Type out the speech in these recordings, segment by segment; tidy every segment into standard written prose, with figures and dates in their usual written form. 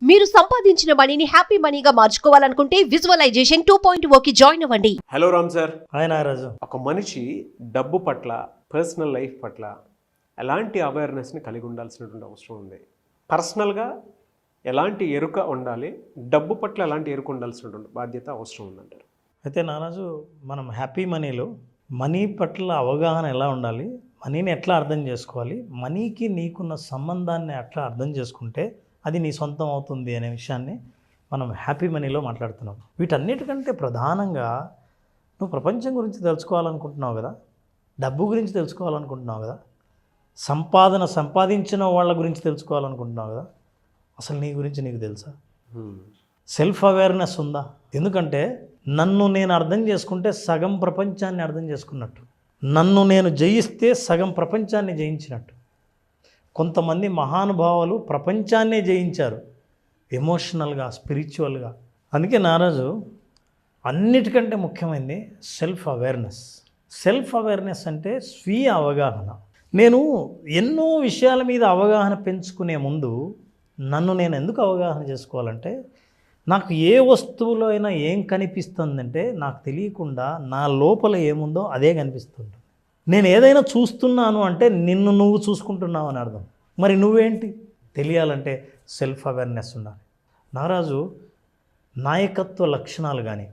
మీరు సంపాదించిన మనీని హ్యాపీ మనీగా మార్చుకోవాలనుకుంటే విజువలైజేషన్ 2.0కి జాయిన్ అవ్వండి. Hello Ram sir. Hi Nagaraju. ఒక మనిషి డబ్బు పట్ల, పర్సనల్ లైఫ్ పట్ల ఎలాంటి అవేర్నెస్ని కలిగి ఉండాల్సినటువంటి అవసరం ఉంది? పర్సనల్గా ఎలాంటి ఎరుక ఉండాలి, డబ్బు పట్ల ఎలాంటి ఎరుక ఉండాల్సినటువంటి బాధ్యత అవసరం ఉందంటారు? అయితే నాగరాజు, మనం హ్యాపీ మనీలో మనీ పట్ల అవగాహన ఎలా ఉండాలి, మనీని ఎట్లా అర్థం చేసుకోవాలి, మనీకి నీకున్న సంబంధాన్ని ఎట్లా అర్థం చేసుకుంటే అది నీ సొంతం అవుతుంది అనే విషయాన్ని మనం హ్యాపీ మనీలో మాట్లాడుతున్నాం. వీటన్నిటికంటే ప్రధానంగా నువ్వు ప్రపంచం గురించి తెలుసుకోవాలనుకుంటున్నావు కదా, డబ్బు గురించి తెలుసుకోవాలనుకుంటున్నావు కదా, సంపాదించిన వాళ్ళ గురించి తెలుసుకోవాలనుకుంటున్నావు కదా, అసలు నీ గురించి నీకు తెలుసా? సెల్ఫ్ అవేర్నెస్ ఉందా? ఎందుకంటే నన్ను నేను అర్థం చేసుకుంటే సగం ప్రపంచాన్ని అర్థం చేసుకున్నట్టు, నన్ను నేను జయిస్తే సగం ప్రపంచాన్ని జయించినట్టు. కొంతమంది మహానుభావులు ప్రపంచాన్నే జయించారు ఎమోషనల్గా, స్పిరిచువల్గా. అందుకే నారాజు, అన్నిటికంటే ముఖ్యమైనది సెల్ఫ్ అవేర్నెస్. సెల్ఫ్ అవేర్నెస్ అంటే స్వీయ అవగాహన. నేను ఎన్నో విషయాల మీద అవగాహన పెంచుకునే ముందు నన్ను నేను ఎందుకు అవగాహన చేసుకోవాలంటే, నాకు ఏ వస్తువులో అయినా ఏం కనిపిస్తుందంటే నాకు తెలియకుండా నా లోపల ఏముందో అదే కనిపిస్తుంది. నేను ఏదైనా చూస్తున్నాను అంటే నిన్ను నువ్వు చూసుకుంటున్నావు అని అర్థం. మరి నువ్వేంటి తెలియాలంటే సెల్ఫ్ అవేర్నెస్ ఉండాలి. నారాజు, నాయకత్వ లక్షణాలు కానీ,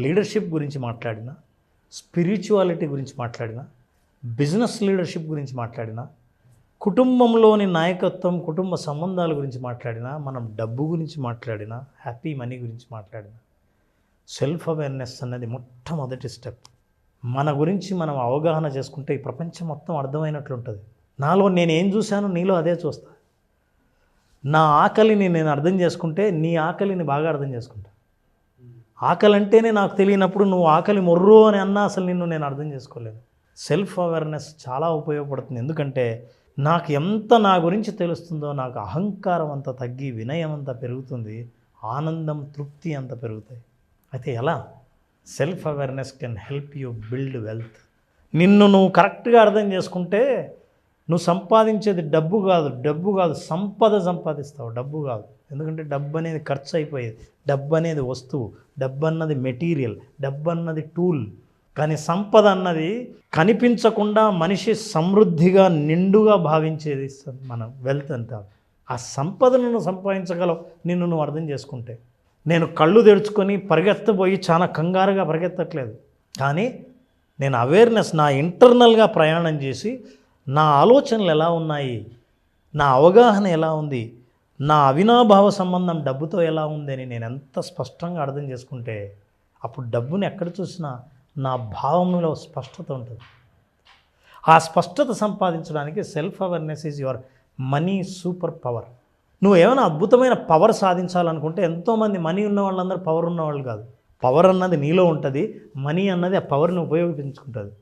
లీడర్షిప్ గురించి మాట్లాడినా, స్పిరిచువాలిటీ గురించి మాట్లాడినా, బిజినెస్ లీడర్షిప్ గురించి మాట్లాడినా, కుటుంబంలోని నాయకత్వం, కుటుంబ సంబంధాల గురించి మాట్లాడినా, మనం డబ్బు గురించి మాట్లాడినా, హ్యాపీ మనీ గురించి మాట్లాడినా, సెల్ఫ్ అవేర్నెస్ అన్నది మొట్టమొదటి స్టెప్. మన గురించి మనం అవగాహన చేసుకుంటే ఈ ప్రపంచం మొత్తం అర్థమైనట్లుంటుంది. నాలో నేను ఏం చూశానో నీలో అదే చూస్తా. నా ఆకలిని నేను అర్థం చేసుకుంటే నీ ఆకలిని బాగా అర్థం చేసుకుంటా. ఆకలి అంటేనే నాకు తెలియనప్పుడు నువ్వు ఆకలి మొర్రు అని అన్నా అసలు నిన్ను నేను అర్థం చేసుకోలేను. సెల్ఫ్ అవేర్నెస్ చాలా ఉపయోగపడుతుంది. ఎందుకంటే నాకు ఎంత నా గురించి తెలుస్తుందో నాకు అహంకారం అంత తగ్గి, వినయం అంత పెరుగుతుంది, ఆనందం, తృప్తి అంత పెరుగుతాయి. అయితే ఎలా? Self awareness can help you build wealth. నిన్ను నువ్వు కరెక్ట్గా అర్థం చేసుకుంటే నువ్వు సంపాదించేది డబ్బు కాదు, సంపద సంపాదిస్తావు, డబ్బు కాదు. ఎందుకంటే డబ్బు అనేది ఖర్చు అయిపోయేది, డబ్బు అనేది వస్తువు, డబ్బు అన్నది మెటీరియల్, డబ్బు అన్నది టూల్. కానీ సంపద అన్నది కనిపించకుండా మనిషి సమృద్ధిగా, నిండుగా భావించేది మనం వెల్త్ అంటారు. ఆ సంపదను నువ్వు సంపాదించగలవు నిన్ను నువ్వు అర్థం చేసుకుంటే. నేను కళ్ళు తెరుచుకొని పరిగెత్తబోయి చాలా కంగారుగా పరిగెత్తట్లేదు, కానీ నేను అవేర్నెస్, నా ఇంటర్నల్గా ప్రయాణం చేసి నా ఆలోచనలు ఎలా ఉన్నాయి, నా అవగాహన ఎలా ఉంది, నా అవినాభావ సంబంధం డబ్బుతో ఎలా ఉంది అని నేను ఎంత స్పష్టంగా అర్థం చేసుకుంటే అప్పుడు డబ్బుని ఎక్కడ చూసినా నా భావంలో స్పష్టత ఉంటుంది. ఆ స్పష్టత సంపాదించడానికి self awareness is your money super power. నువ్వు ఏమైనా అద్భుతమైన పవర్ సాధించాలనుకుంటే, ఎంతోమంది మనీ ఉన్న వాళ్ళందరూ పవర్ ఉన్నవాళ్ళు కాదు. పవర్ అన్నది నీలో ఉంటుంది, మనీ అన్నది ఆ పవర్ని ఉపయోగించుకుంటుంది.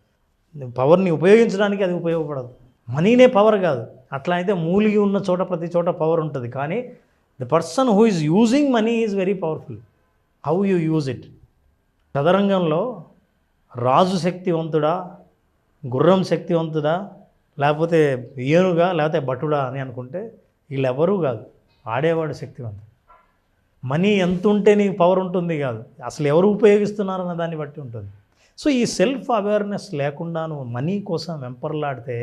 పవర్ని ఉపయోగించడానికి అది ఉపయోగపడదు. మనీనే పవర్ కాదు. అట్లా అయితే మూలిగి ఉన్న చోట ప్రతి చోట పవర్ ఉంటుంది, కానీ the person who is using money is very powerful. How you use it. చదరంగంలో రాజు శక్తివంతుడా, గుర్రం శక్తివంతుడా, లేకపోతే ఏనుగా, లేకపోతే భటుడా అని అనుకుంటే వీళ్ళెవరూ కాదు. ఆడేవాడు శక్తివంతుడు. మనీ ఎంత ఉంటే నీకు పవర్ ఉంటుంది కాదు, అసలు ఎవరు ఉపయోగిస్తున్నారన్న దాన్ని బట్టి ఉంటుంది. సో ఈ సెల్ఫ్ అవేర్నెస్ లేకుండా నువ్వు మనీ కోసం వెంపర్లాడితే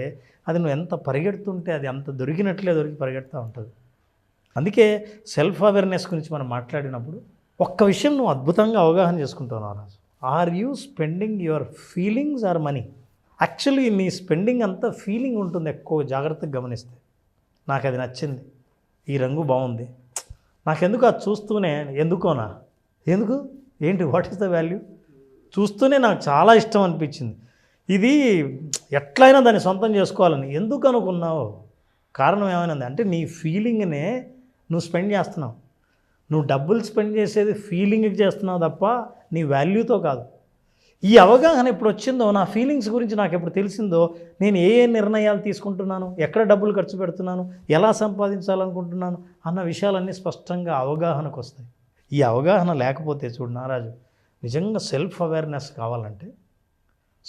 అది నువ్వు ఎంత పరిగెడుతుంటే అది అంత దొరికి పరిగెడుతూ ఉంటుంది. అందుకే సెల్ఫ్ అవేర్నెస్ గురించి మనం మాట్లాడినప్పుడు ఒక్క విషయం నువ్వు అద్భుతంగా అవగాహన చేసుకుంటున్నావు Raju. Are you spending your feelings or money? Actually నీ స్పెండింగ్ అంతా ఫీలింగ్ ఉంటుంది. ఎక్కువ జాగ్రత్తగా గమనిస్తే నాకు అది నచ్చింది, ఈ రంగు బాగుంది, నాకెందుకు అది చూస్తూనే ఎందుకోనా, ఎందుకు, ఏంటి, వాట్ ఈస్ ద వాల్యూ, చూస్తూనే నాకు చాలా ఇష్టం అనిపించింది, ఇది ఎట్లయినా దాన్ని సొంతం చేసుకోవాలని ఎందుకు అనుకున్నావు? కారణం ఏమైనా అంటే నీ ఫీలింగ్నే నువ్వు స్పెండ్ చేస్తున్నావు. నువ్వు డబ్బులు స్పెండ్ చేసేది ఫీలింగ్కి చేస్తున్నావు తప్ప నీ వాల్యూతో కాదు. ఈ అవగాహన ఎప్పుడు వచ్చిందో, నా ఫీలింగ్స్ గురించి నాకు ఎప్పుడు తెలిసిందో, నేను ఏ నిర్ణయాలు తీసుకుంటున్నాను, ఎక్కడ డబ్బులు ఖర్చు పెడుతున్నాను, ఎలా సంపాదించాలనుకుంటున్నాను అన్న విషయాలన్నీ స్పష్టంగా అవగాహనకు వస్తాయి. ఈ అవగాహన లేకపోతే చూడు నారాజు, నిజంగా సెల్ఫ్ అవేర్నెస్ కావాలంటే,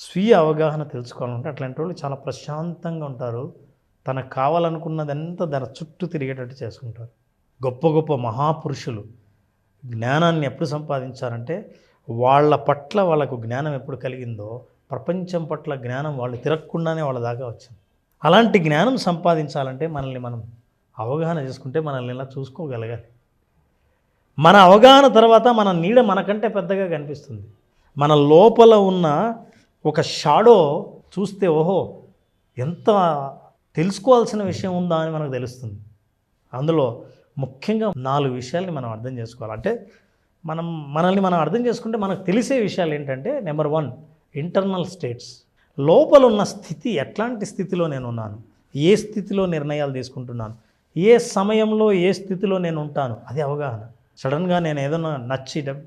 స్వీయ అవగాహన తెలుసుకోవాలంటే అట్లాంటి వాళ్ళు చాలా ప్రశాంతంగా ఉంటారు. తనకు కావాలనుకున్నదంతా దాని చుట్టూ తిరిగేటట్టు చేసుకుంటారు. గొప్ప గొప్ప మహాపురుషులు జ్ఞానాన్ని ఎప్పుడు సంపాదించారంటే వాళ్ళ పట్ల వాళ్ళకు జ్ఞానం ఎప్పుడు కలిగిందో ప్రపంచం పట్ల జ్ఞానం వాళ్ళు తిరగకుండానే వాళ్ళ దాకా వచ్చింది. అలాంటి జ్ఞానం సంపాదించాలంటే మనల్ని మనం అవగాహన చేసుకుంటే మనల్ని ఇలా చూసుకోగలగాలి. మన అవగాహన తర్వాత మన నీడ మనకంటే పెద్దగా కనిపిస్తుంది. మన లోపల ఉన్న ఒక షాడో చూస్తే ఓహో ఎంత తెలుసుకోవాల్సిన విషయం ఉందా అని మనకు తెలుస్తుంది. అందులో ముఖ్యంగా 4 విషయాల్ని మనం అర్థం చేసుకోవాలి. అంటే మనల్ని మనం అర్థం చేసుకుంటే మనకు తెలిసే విషయాలు ఏంటంటే, నెంబర్ 1 ఇంటర్నల్ స్టేట్స్. లోపల ఉన్న స్థితి, ఎట్లాంటి స్థితిలో నేను ఉన్నాను, ఏ స్థితిలో నిర్ణయాలు తీసుకుంటున్నాను, ఏ సమయంలో ఏ స్థితిలో నేను ఉంటాను, అది అవగాహన. సడన్గా నేను ఏదైనా నచ్చడం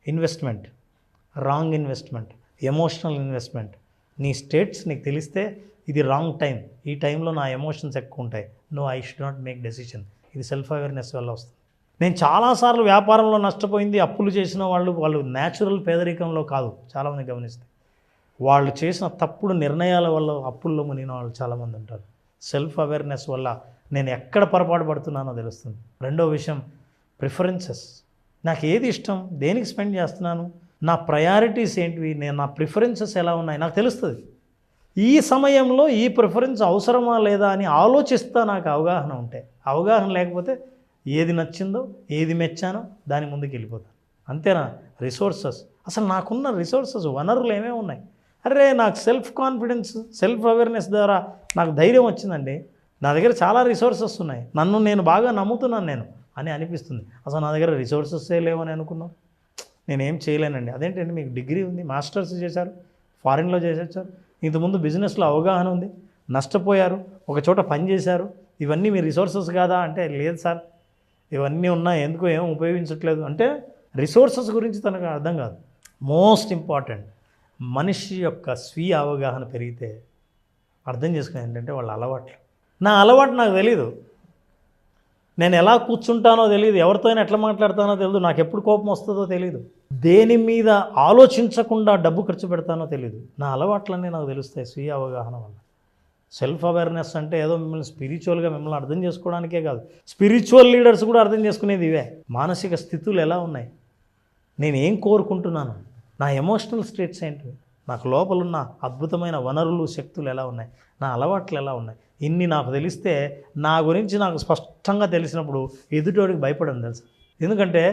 investment, wrong investment, emotional investment, నీ స్టేట్స్ నీకు తెలిస్తే ఇది రాంగ్ టైం, ఈ టైంలో నా ఎమోషన్స్ ఎక్కువ ఉంటాయి, no I should not make decision. ఇది సెల్ఫ్ అవేర్నెస్ వల్ల వస్తుంది. నేను చాలాసార్లు వ్యాపారంలో నష్టపోయింది, అప్పులు చేసిన వాళ్ళు న్యాచురల్ పేదరికంలో కాదు. చాలామంది గమనిస్తే వాళ్ళు చేసిన తప్పుడు నిర్ణయాల వల్ల అప్పుల్లో మునిగిన వాళ్ళు చాలామంది ఉంటారు. సెల్ఫ్ అవేర్నెస్ వల్ల నేను ఎక్కడ పొరపాటు పడుతున్నానో తెలుస్తుంది. రెండో విషయం ప్రిఫరెన్సెస్. నాకు ఏది ఇష్టం, దేనికి స్పెండ్ చేస్తున్నాను, నా ప్రయారిటీస్ ఏంటివి, నా ప్రిఫరెన్సెస్ ఎలా ఉన్నాయి నాకు తెలుస్తుంది. ఈ సమయంలో ఈ ప్రిఫరెన్స్ అవసరమా లేదా అని ఆలోచిస్తా. నాకు అవగాహన ఉంటే, అవగాహన లేకపోతే ఏది నచ్చిందో ఏది మెచ్చానో దాని ముందుకు వెళ్ళిపోతాను. అంతేనా? రిసోర్సెస్, అసలు నాకున్న రిసోర్సెస్ వనరులు ఏమేమి ఉన్నాయి. అరే నాకు సెల్ఫ్ కాన్ఫిడెన్స్, సెల్ఫ్ అవేర్నెస్ ద్వారా నాకు ధైర్యం వచ్చిందండి. నా దగ్గర చాలా రిసోర్సెస్ ఉన్నాయి, నన్ను నేను బాగా నమ్ముతున్నాను నేను అని అనిపిస్తుంది. అసలు నా దగ్గర రిసోర్సెస్సే లేవని అనుకున్నాం, నేనేం చేయలేనండి. అదేంటండి, మీకు డిగ్రీ ఉంది, మాస్టర్స్ చేశారు, ఫారిన్లో చేసేచ్చారు, ఇంతకుముందు బిజినెస్లో అవగాహన ఉంది, నష్టపోయారు, ఒక చోట పని చేశారు, ఇవన్నీ మీ రిసోర్సెస్ కాదా అంటే లేదు సార్ ఇవన్నీ ఉన్నాయి, ఎందుకు ఏం ఉపయోగించట్లేదు అంటే రిసోర్సెస్ గురించి తనకు అర్థం కాదు. మోస్ట్ ఇంపార్టెంట్, మనిషి యొక్క స్వీయ అవగాహన పెరిగితే అర్థం చేసుకునేది ఏంటంటే వాళ్ళ అలవాట్లు. నా అలవాటు నాకు తెలీదు, నేను ఎలా కూర్చుంటానో తెలియదు, ఎవరితో ఎట్లా మాట్లాడతానో తెలియదు, నాకు ఎప్పుడు కోపం వస్తుందో తెలియదు, దేని మీద ఆలోచించకుండా డబ్బు ఖర్చు పెడతానో తెలియదు. నా అలవాట్లన్నీ నాకు తెలుస్తాయి స్వీయ అవగాహన వల్ల. సెల్ఫ్ అవేర్నెస్ అంటే ఏదో మిమ్మల్ని స్పిరిచువల్గా మిమ్మల్ని అర్థం చేసుకోవడానికే కాదు, స్పిరిచువల్ లీడర్స్ కూడా అర్థం చేసుకునేది ఇవే. మానసిక స్థితులు ఎలా ఉన్నాయి, నేను ఏం కోరుకుంటున్నాను, నా ఎమోషనల్ స్టేట్స్ ఏంటి, నాకు లోపలున్న అద్భుతమైన వనరులు శక్తులు ఎలా ఉన్నాయి, నా అలవాట్లు ఎలా ఉన్నాయి, ఇన్ని నాకు తెలిస్తే నా గురించి నాకు స్పష్టంగా తెలిసినప్పుడు ఎదుటోడికి భయపడను తెలుసు. ఎందుకంటే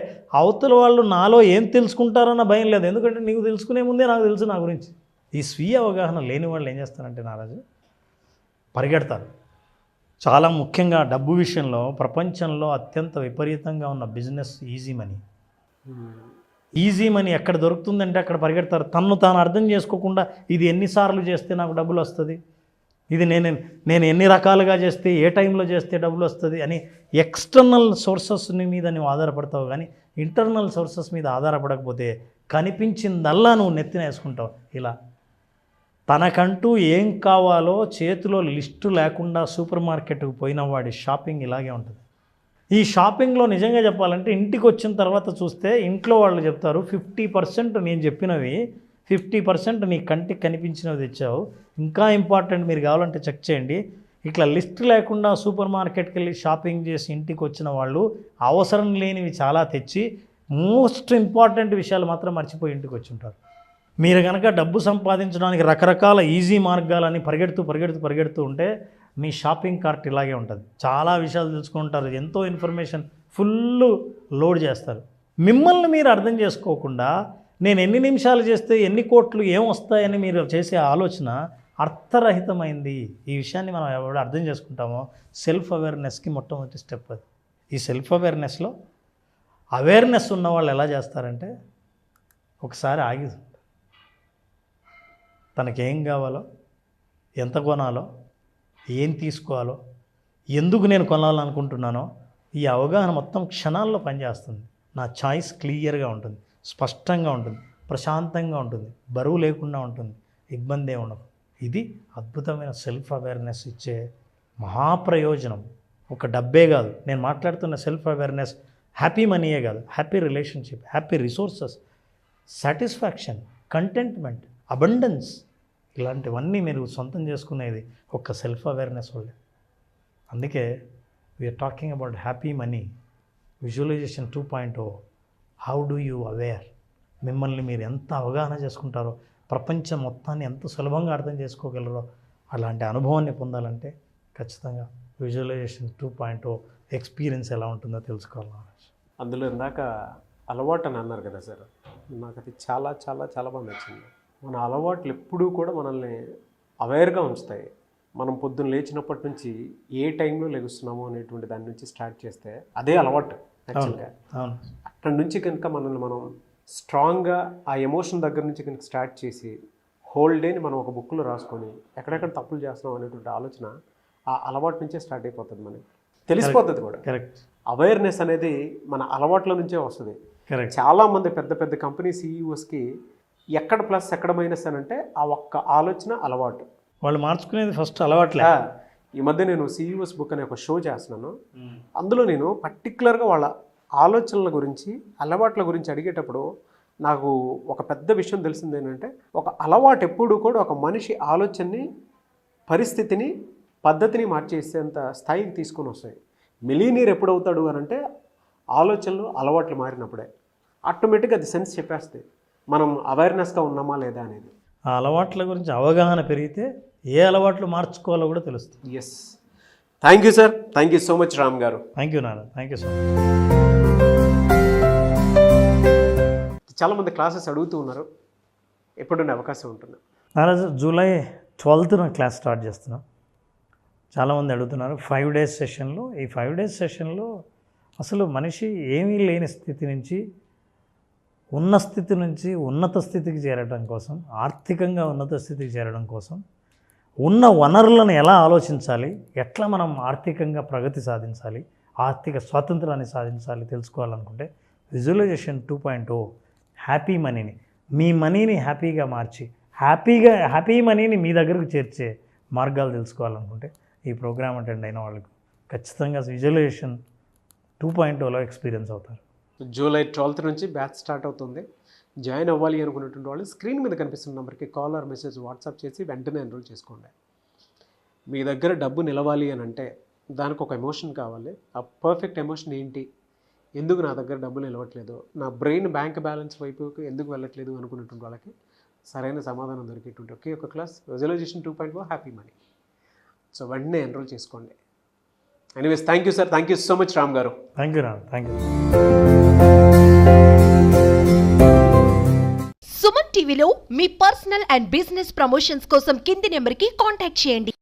అవతల వాళ్ళు నాలో ఏం తెలుసుకుంటారన్న భయం లేదు, ఎందుకంటే నీకు తెలుసుకునే ముందే నాకు తెలుసు నా గురించి. ఈ స్వీయ అవగాహన లేని వాళ్ళు ఏం చేస్తారంటే నారాజు పరిగెడతారు. చాలా ముఖ్యంగా డబ్బు విషయంలో ప్రపంచంలో అత్యంత విపరీతంగా ఉన్న business easy money. Easy money ఎక్కడ దొరుకుతుందంటే అక్కడ పరిగెడతారు. తన్ను తాను అర్థం చేసుకోకుండా ఇది ఎన్నిసార్లు చేస్తే నాకు డబ్బులు వస్తుంది, ఇది నేను ఎన్ని రకాలుగా చేస్తే ఏ టైంలో చేస్తే డబ్బులు వస్తుంది అని ఎక్స్టర్నల్ సోర్సెస్ మీద నువ్వు ఆధారపడతావు, కానీ ఇంటర్నల్ సోర్సెస్ మీద ఆధారపడకపోతే కనిపించిందల్లా నువ్వు నెత్తిన వేసుకుంటావు. ఇలా తనకంటూ ఏం కావాలో చేతిలో లిస్టు లేకుండా సూపర్ మార్కెట్కు పోయిన వాడి షాపింగ్ ఇలాగే ఉంటుంది. ఈ షాపింగ్లో నిజంగా చెప్పాలంటే ఇంటికి వచ్చిన తర్వాత చూస్తే ఇంట్లో వాళ్ళు చెప్తారు 50% నేను చెప్పినవి 50% నీ కంటికి కనిపించినవి తెచ్చావు, ఇంకా ఇంపార్టెంట్ మీరు కావాలంటే చెక్ చేయండి. ఇట్లా లిస్ట్ లేకుండా సూపర్ మార్కెట్కి వెళ్ళి షాపింగ్ చేసి ఇంటికి వచ్చిన వాళ్ళు అవసరం లేనివి చాలా తెచ్చి మోస్ట్ ఇంపార్టెంట్ విషయాలు మాత్రం మర్చిపోయి ఇంటికి వచ్చి ఉంటారు. మీరు కనుక డబ్బు సంపాదించడానికి రకరకాల ఈజీ మార్గాలని పరిగెడుతూ ఉంటే మీ షాపింగ్ కార్ట్ ఇలాగే ఉంటుంది. చాలా విషయాలు తెలుసుకుంటారు, ఎంతో ఇన్ఫర్మేషన్ ఫుల్ లోడ్ చేస్తారు. మిమ్మల్ని మీరు అర్థం చేసుకోకుండా నేను ఎన్ని నిమిషాలు చేస్తే ఎన్ని కోట్లు ఏం వస్తాయని మీరు చేసే ఆలోచన అర్థరహితమైంది. ఈ విషయాన్ని మనం ఎవరు అర్థం చేసుకుంటామో సెల్ఫ్ అవేర్నెస్కి మొట్టమొదటి స్టెప్ అది. ఈ సెల్ఫ్ అవేర్నెస్లో అవేర్నెస్ ఉన్న వాళ్ళు ఎలా చేస్తారంటే ఒకసారి ఆగి తనకేం కావాలో, ఎంత కొనాలో, ఏం తీసుకోవాలో, ఎందుకు నేను కొనాలనుకుంటున్నానో ఈ అవగాహన మొత్తం క్షణాల్లో పనిచేస్తుంది. నా చాయిస్ క్లియర్గా ఉంటుంది, స్పష్టంగా ఉంటుంది, ప్రశాంతంగా ఉంటుంది, బరువు లేకుండా ఉంటుంది, ఇబ్బంది ఉండదు. ఇది అద్భుతమైన సెల్ఫ్ అవేర్నెస్ ఇచ్చే మహాప్రయోజనం. ఒక డబ్బే కాదు, నేను మాట్లాడుతున్న సెల్ఫ్ అవేర్నెస్ హ్యాపీ మనీయే కాదు, happy relationship, happy resources, satisfaction, contentment, abundance, ఇలాంటివన్నీ మీరు సొంతం చేసుకునేది ఒక సెల్ఫ్ అవేర్నెస్ వల్లే. అందుకే we're talking about happy money. Visualization 2.0 how do you aware, మిమ్మల్ని మీరు ఎంత అవగాహన చేసుకుంటారో, ప్రపంచం మొత్తాన్ని ఎంత సులభంగా అర్థం చేసుకోగలరో అలాంటి అనుభవాన్ని పొందాలంటే ఖచ్చితంగా విజువలైజేషన్ 2.0 ఎక్స్పీరియన్స్ ఎలా ఉంటుందో తెలుసుకోవాలి. అందులో ఇందాక అలవాటు అని అన్నారు కదా సార్, నాకు అది చాలా చాలా చాలా బాగా నచ్చింది. మన అలవాట్లు ఎప్పుడూ కూడా మనల్ని అవేర్గా ఉంచుతాయి. మనం పొద్దున్న లేచినప్పటి నుంచి ఏ టైంలో లెగుస్తున్నామో అనేటువంటి దాని నుంచి స్టార్ట్ చేస్తే అదే అలవాటు యాక్చువల్గా. అవును, అక్కడి నుంచి కనుక మనల్ని మనం స్ట్రాంగ్గా ఆ ఎమోషన్ దగ్గర నుంచి కనుక స్టార్ట్ చేసి హోల్ డేని మనం ఒక బుక్లో రాసుకొని ఎక్కడెక్కడ తప్పులు చేస్తున్నాం అనేటువంటి ఆలోచన ఆ అలవాటు నుంచే స్టార్ట్ అయిపోతుంది, మనకి తెలిసిపోతుంది కూడా. కరెక్ట్. అవేర్నెస్ అనేది మన అలవాట్ల నుంచే వస్తుంది. కరెక్ట్. చాలామంది పెద్ద పెద్ద కంపెనీ సీఈఓస్కి ఎక్కడ ప్లస్ ఎక్కడ మైనస్ అని అంటే ఆ ఒక్క ఆలోచన అలవాటు. వాళ్ళు మార్చుకునేది ఫస్ట్ అలవాట్లే. ఈ మధ్య నేను సీఈఓస్ బుక్ అనే ఒక షో చేస్తున్నాను. అందులో నేను పర్టికులర్గా వాళ్ళ ఆలోచనల గురించి అలవాట్ల గురించి అడిగేటప్పుడు నాకు ఒక పెద్ద విషయం తెలిసింది ఏంటంటే, ఒక అలవాటు ఎప్పుడూ కూడా ఒక మనిషి ఆలోచనని, పరిస్థితిని, పద్ధతిని మార్చేసేంత స్థాయికి తీసుకొని వస్తాయి. మిలీనియర్ ఎప్పుడవుతాడు అని అంటే ఆలోచనలు అలవాట్లు మారినప్పుడే. ఆటోమేటిక్గా అది సెన్స్ చెప్పేస్తాయి మనం అవేర్నెస్గా ఉన్నామా లేదా అనేది. ఆ అలవాట్ల గురించి అవగాహన పెరిగితే ఏ అలవాట్లు మార్చుకోవాలో కూడా తెలుస్తుంది. Yes, thank you sir, thank you so much Ram garu. Thank you నాన్న, థ్యాంక్ యూ సో మచ్. చాలామంది క్లాసెస్ అడుగుతూ ఉన్నారు, ఎప్పుడున్న అవకాశం ఉంటుంది? నారాజు జూలై 12th క్లాస్ స్టార్ట్ చేస్తున్నాం. చాలామంది అడుగుతున్నారు 5 days సెషన్లో. ఈ 5 days సెషన్లో అసలు మనిషి ఏమీ లేని స్థితి నుంచి ఉన్న స్థితి నుంచి ఉన్నత స్థితికి చేరడం కోసం, ఆర్థికంగా ఉన్నత స్థితికి చేరడం కోసం ఉన్న వనరులను ఎలా ఆలోచించాలి, ఎట్లా మనం ఆర్థికంగా ప్రగతి సాధించాలి, ఆర్థిక స్వాతంత్రాన్ని సాధించాలి తెలుసుకోవాలనుకుంటే విజువలైజేషన్ 2.0 హ్యాపీ మనీని, మీ మనీని హ్యాపీగా మార్చి హ్యాపీ మనీని మీ దగ్గరకు చేర్చే మార్గాలు తెలుసుకోవాలనుకుంటే ఈ ప్రోగ్రామ్ అటెండ్ అయిన వాళ్ళకు ఖచ్చితంగా విజువలైజేషన్ 2.0లో ఎక్స్పీరియన్స్ అవుతారు. జూలై 12th నుంచి బ్యాచ్ స్టార్ట్ అవుతుంది. జాయిన్ అవ్వాలి అనుకున్నటువంటి వాళ్ళు స్క్రీన్ మీద కనిపిస్తున్న నెంబర్కి కాల్ ఆర్ మెసేజ్ వాట్సాప్ చేసి వెంటనే ఎన్రోల్ చేసుకోండి. మీ దగ్గర డబ్బు నిలవాలి అని అంటే దానికి ఒక ఎమోషన్ కావాలి. ఆ పర్ఫెక్ట్ ఎమోషన్ ఏంటి, ఎందుకు నా దగ్గర డబ్బులు నిలవట్లేదు, నా బ్రెయిన్ బ్యాంక్ బ్యాలెన్స్ వైపుకి ఎందుకు వెళ్ళట్లేదు అనుకున్నటువంటి వాళ్ళకి సరైన సమాధానం దొరికేటువంటి ఒకే ఒక class visualisation 2.0 happy money. So వెంటనే ఎన్రోల్ చేసుకోండి. Anyways, thank you sir, thank you so much Ram garu. Thank you Ram, thank you. Suman టీవీలో మీ పర్సనల్ అండ్ బిజినెస్ ప్రమోషన్స్ కోసం కింది నెంబర్కి కాంటాక్ట్ చేయండి.